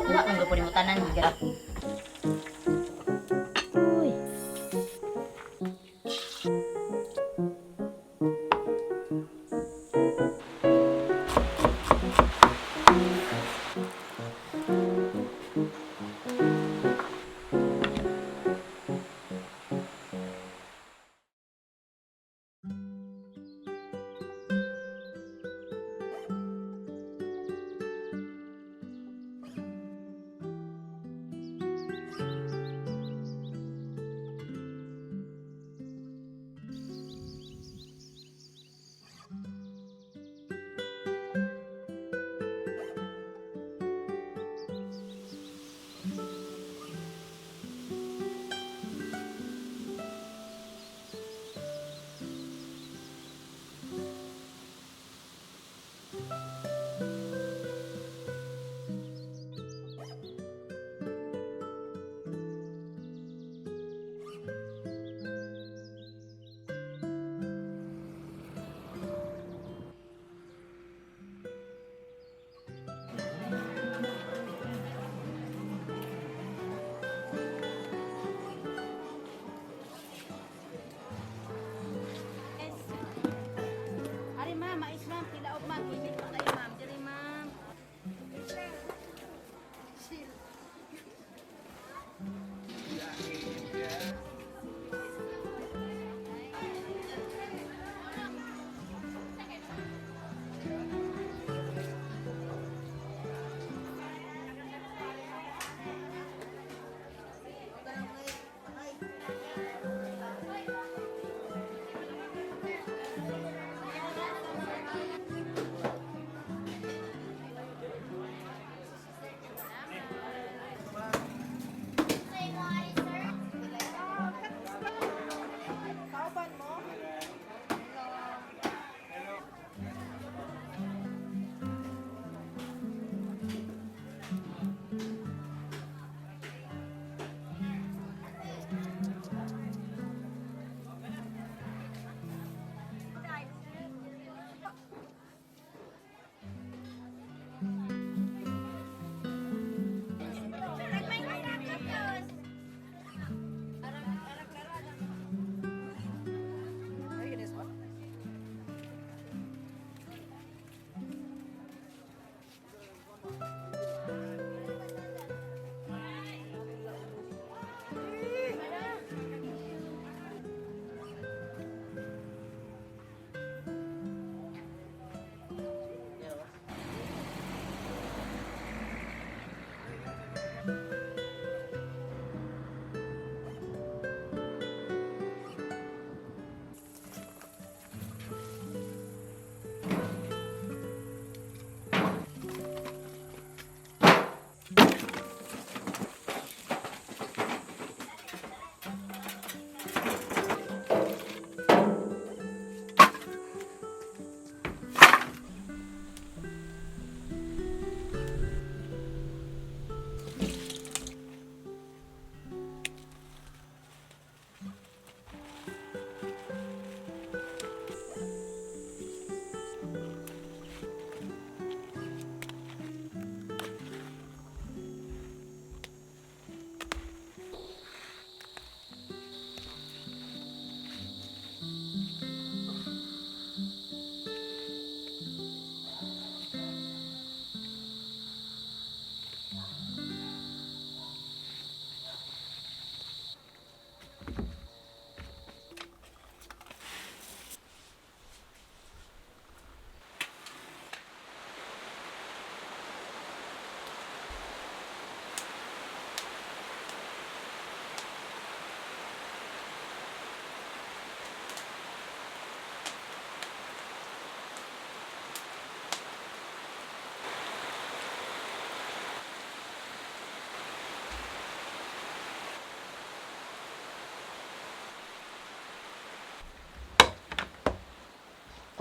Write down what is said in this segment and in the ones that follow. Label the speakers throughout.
Speaker 1: Wala, ang gapo ni mo tanan. Garap.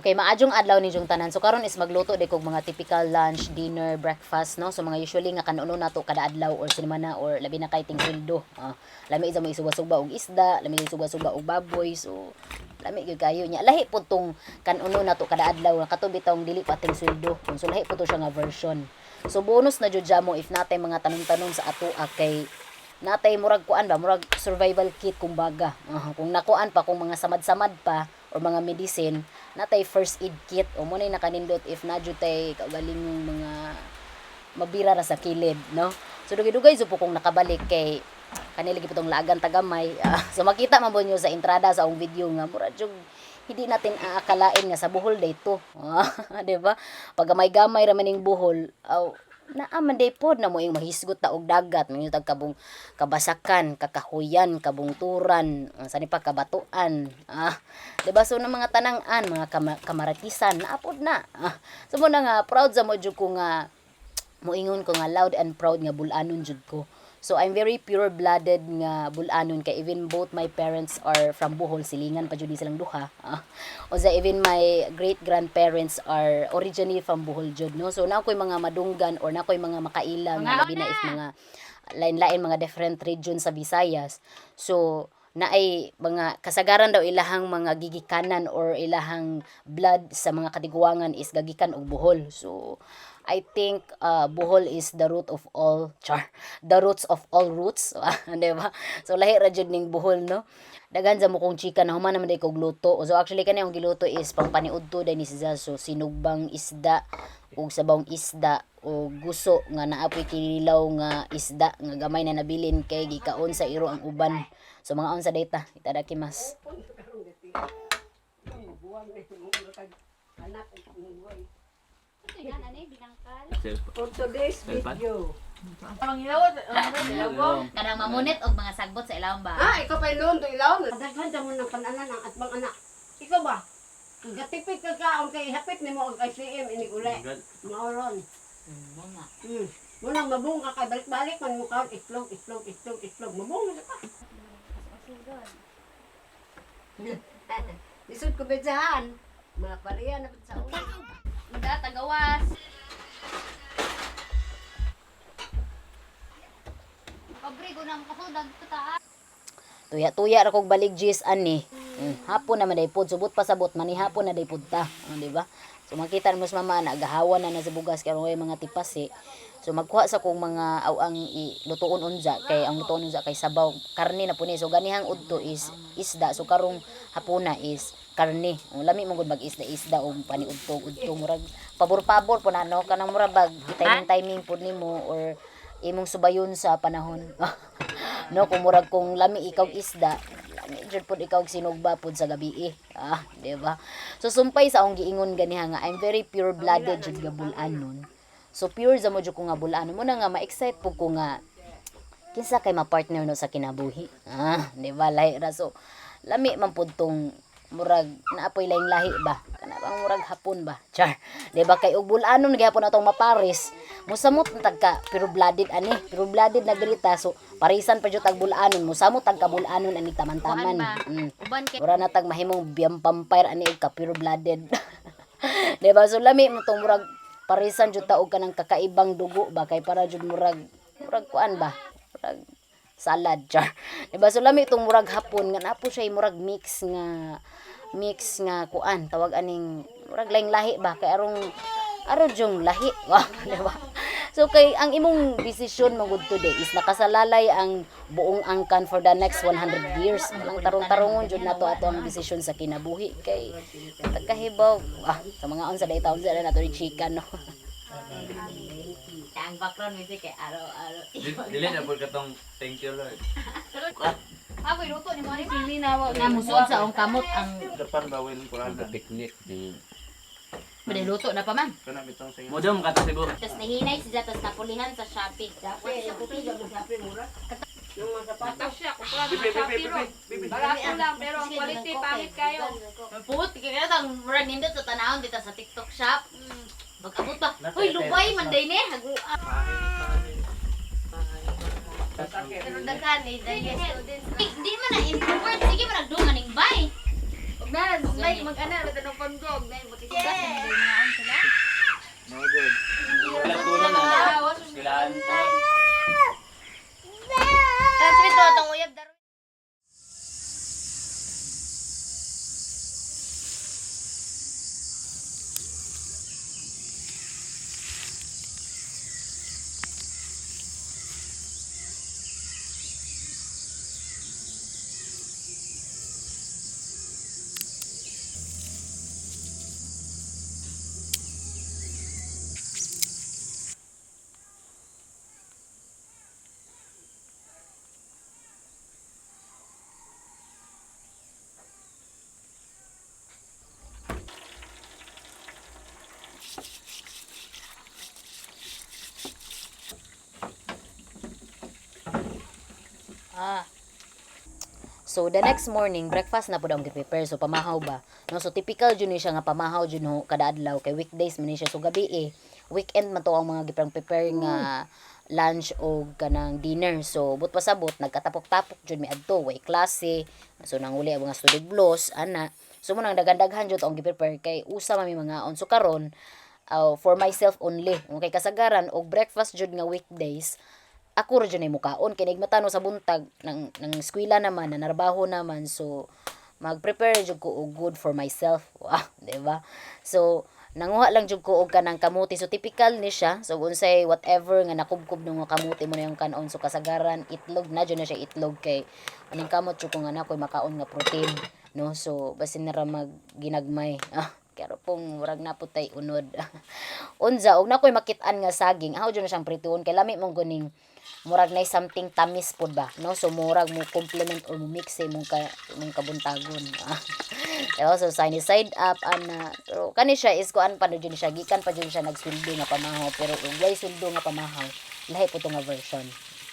Speaker 1: Okay, maadjong adlaw ni jung tanan. So karon is magluto de kog mga typical lunch, dinner, breakfast, no? So mga usually nga kanuno nato kada adlaw or semana or labi na kay ting sweldo. Lami sa may suba-suba og isda, lami suba-suba og baboy. So lami gyud kayo nya. Lahi pud tong kanuno nato kada adlaw kato bitong dili pa ting sweldo. So lahi pud to siya nga version. So bonus na jud mo if natay mga tanong-tanong sa ato kay natay murag kuan ba, murag survival kit kumbaga. Kung nakuan pa kung mga samad-samad pa or mga medicine, natay first aid kit o mo na nakanindot if nadyo tay kaugaling yung mga mabira ra sa kilid, no? So dugay-dugay po kung nakabalik kay kanilagi po tong lagan tagamay. So makita man po nyo sa entrada sa akong video nga murag jud hindi natin aakalain nga sa Bohol dayto. Di ba? Pag gamay-gamay ra maning Bohol, naaman day pod na mo yung mahisgot ta og dagat, mga tag kabong kabasakan, kakahuyan, kabungturan, sani pa kabatuan. Diba so na mga tanang-an, mga kamaratisan naapod na. So mo na nga proud sa mo jud ko nga moingon ko nga loud and proud nga bulanon jud ko. So I'm very pure-blooded nga bulanon kay even both my parents are from Bohol, silingan pa jud silang duha. O even my great-grandparents are originally from Bohol jud, no. So na ko'y mga madunggan or na ko'y mga makailang nga labi na if mga lain-lain mga different region sa Visayas. So na ay mga kasagaran daw ilahang mga gigikanan or ilahang blood sa mga katiguangan is gagikan og Bohol. So I think Bohol is the root of all the roots of all roots. Diba? So lahi ra jud ning Bohol, no. Daghan sa mo kong chika na human naman day kog luto. So actually kani yung giluto is pang paniudto day ni siya. So sinugbang isda ug sabawng isda o guso nga naapoy kinilaw nga isda nga gamay na nabilin kay gikaon sa iro ang uban. So mga on sa data, itadakimasu.
Speaker 2: For today's video.
Speaker 1: Kanang mamunit og mga sagbot sa ilawom ba?
Speaker 2: Ikaw pa ilon to ilaw. Kadaghan sa mo ng pananan ang atbang anak. Ikaw ba? Gatipit ka kaon kay hapit nimo og ICM ini uli. Maoron.
Speaker 1: Mga.
Speaker 2: Munang mabung ka kay balik-balik man mo kaon itlog. Mabung ka. Lisod ko bedsahan. Mga pariya na sa ulo.
Speaker 1: Mga tagawas. Pabrigo na makasudag sa taas. Tuya-tuya ra kog baligjis ani. Hapon naman day pod subot pa sabot mani hapon na day pod ta, di ba? So makita mo sa mama nagahawan na sa bugas kay mga tipasi. So magkuha sa kong mga awang ilutuon unza kay ang lutuon unza kay sabaw karne na puni. So ganihang udto is isda. So karong hapuna is karne. Lami mo gud mag-isda o paniudto murag pabor-pabor po na no kanang murag bag timing pud nimo or imong subayon sa panahon. No kung murag kung lami ikaw isda, lami jud pud ikaw sinugba pud sa gabi di ba? So sumpay sa akong giingon ganiha nga I'm very pure-blooded jud nga bulanon. So pure za mo jud ko nga bulanon mo na nga ma-excite pud ko nga kinsa kay ma-partner no sa kinabuhi. Di ba lahi ra so lami man pud tong murag naapoy laing lahi ba kana bang murag hapon ba char di ba kay og bulanon gihapon atong maparis musamot tagka pero blooded na grita so parisan pa jud tag bulanon musamot tag kabulanon ani taman-taman Uban kay
Speaker 2: ora na tag mahimong vampire ani og ka pure blooded di ba so lami mo tong murag parisan jud ta og kanang kakaibang dugo ba kay para jud murag kuan ba murag salad char. Diba so lami itong murag hapon nga napo siya murag mix nga kuan tawag aning murag laing lahi ba kay aron jung lahi. Diba? So kay ang imong desisyon mo good today is nakasalalay ang buong angkan for the next 100 years. Ang tarong-tarongon jud nato ato ang desisyon sa kinabuhi kay tagkahibaw sa mga on sa day taon sa nato ni chika no. Ang background music kay aro-aro.
Speaker 3: Dili na po katong thank you Lord.
Speaker 1: Ako iluto ni Mari pili na wa nga musuon sa akong kamot ang
Speaker 3: Dapan bawin ko ada picnic di.
Speaker 1: Bade luto na pa man.
Speaker 3: Kana bitong sige. Modom kata sibo.
Speaker 1: Tas nahinay siya tas napulihan sa Shopee.
Speaker 2: Yung mga sapatos
Speaker 4: siya, kumpara ng Shopee ro. Barato lang, pero ang quality pangit kayo.
Speaker 1: Puti kaya tang murag nindot sa tanawon dito sa TikTok shop. Magabot ba? Hoy, lubay man day ni. Pero daghan eh, dahil hindi man na introvert. Sige man nagdungan ning bay.
Speaker 4: Huwag na, may Ay, mag-ana, wala ng pondog. Dahil buti sila.
Speaker 3: No good. Walang tulong na. Kailangan tulong.
Speaker 4: Transmit mo itong uyab, Darwin.
Speaker 2: So the next morning breakfast na pud ang gi-prepare, so pamahaw ba no, so typical jud ni siya nga pamahaw jud ho kada adlaw kay weekdays man ni siya, so gabi weekend man to ang mga prepare nga lunch o kanang dinner. So but pasabot nagkatapok-tapok jud mi adto way klase, so nanguli ang mga study blows ana, so mo nang daghan-daghan jud ang gi-prepare kay usa man mi mga on. So karon for myself only, okay, kasagaran og breakfast jud nga weekdays ako ra dyan ay mukaon kay nigmatano sa buntag ng eskwela naman na narbaho naman, so mag-prepare jud ko og good for myself. Di ba? So nanguha lang jud ko og kanang kamuti, so typical ni siya, so unsay whatever nga nakubkob ng kamuti mo na yung kanon, so kasagaran itlog na jud na siya, itlog kay aning kamot jud ko nga na koy makaon nga protein no, so basin na ra mag ginagmay kaya pong murag na putay unod. Unza og na koy makit-an nga saging, aw jud na siyang prituon kay lami mong guning murag nay something tamis pod ba no, so murag mo complement or mo mix mong kabuntagon. So side up ana, pero kani siya is kuan pa jud siya, gikan pa jud siya nagsweldo nga pamahaw, pero ug way sweldo nga pamahaw lahi po to nga version.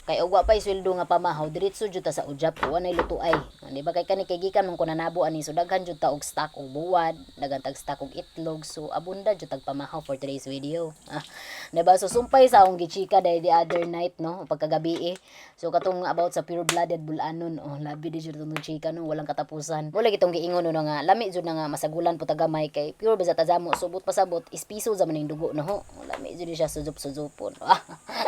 Speaker 2: Kay ugwa pa sweldo nga pamahaw diretso jud ta sa ujap ko anay lutuay, di ba, kay kani kay gikan man ko nanabo ani, so daghan jud ta og stock og buwad, daghan tag stock og itlog, so abunda jud tag pamahaw for today's video. Di ba, so sumpay sa akong gichika dahil the other night no pagkagabi so katong about sa pure blooded bulanon, labi di jud tong chika no, walang katapusan. Wala gitong giingon no nga lami jud na nga masagulan po tagamay kay pure ba sa tazamo, subot pasabot ispiso zaman ning dugo no, lami jud siya sujup-sujupon.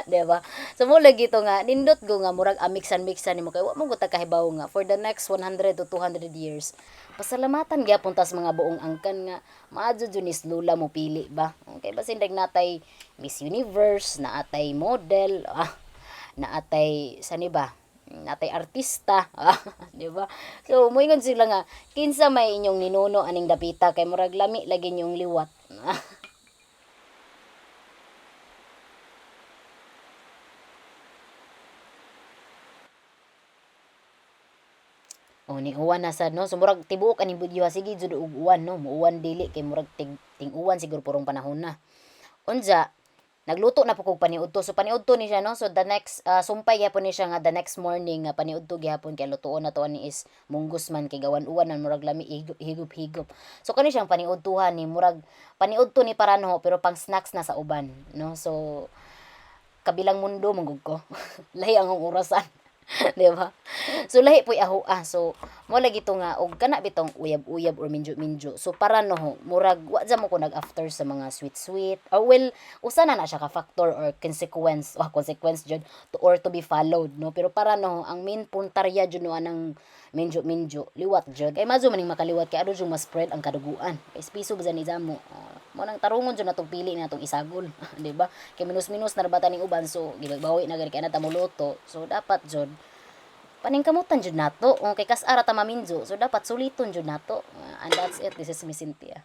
Speaker 2: Di ba, so mo lagi to nga nindot go nga murag mixan nimo kay wa mo gud ta kahibaw nga for the next 100 to 200 years pasalamatan gyapon tas mga buong angkan nga maadyo jud ni lula mo pili ba, okay, basin dag natay Miss Universe, naatay model, naatay sani ba, natay artista, di ba, so moingon sila nga kinsa may inyong ninuno aning dapita kay murag lami lagi inyong liwat. Ni uwan na sad no, so murag tibuok aning budyo sige jud og uwan no, muuwan dili kay murag ting uwan siguro purong panahon na. Unja nagluto na po kog paniudto, so paniudto ni siya no, so the next sumpay gyapon ni siya nga the next morning nga paniudto gyapon kay lutuon na to ani is munggos man kay gawan uwan nan murag lami higop-higop. So kani siyang paniudtuhan ni murag paniudto ni parano pero pang snacks na sa uban no, so kabilang mundo manggug ko. Lahi ang orasan. Di ba? So lahi po'y aho so mo lagi to nga og kana bitong uyab-uyab or minjo-minjo, so para no murag wa mo ko nag after sa mga sweet or well usa na siya ka factor or consequence jud to or to be followed no, pero para no ang main puntarya jud no anang minjo-minjo liwat jud kay madyo maning makaliwat kay ado jud mas spread ang kaduguan kay piso ba ni jamo mo nang tarungon jud natong pili natong isagol. Di ba, kay minus-minus na rabatan ning uban, so gibagbawi na gani kay na tamuluto, so dapat jud paningkamutan jud nato kay kas ara ta maminjo, so dapat suliton jud nato. And that's it, this is Miss Cynthia.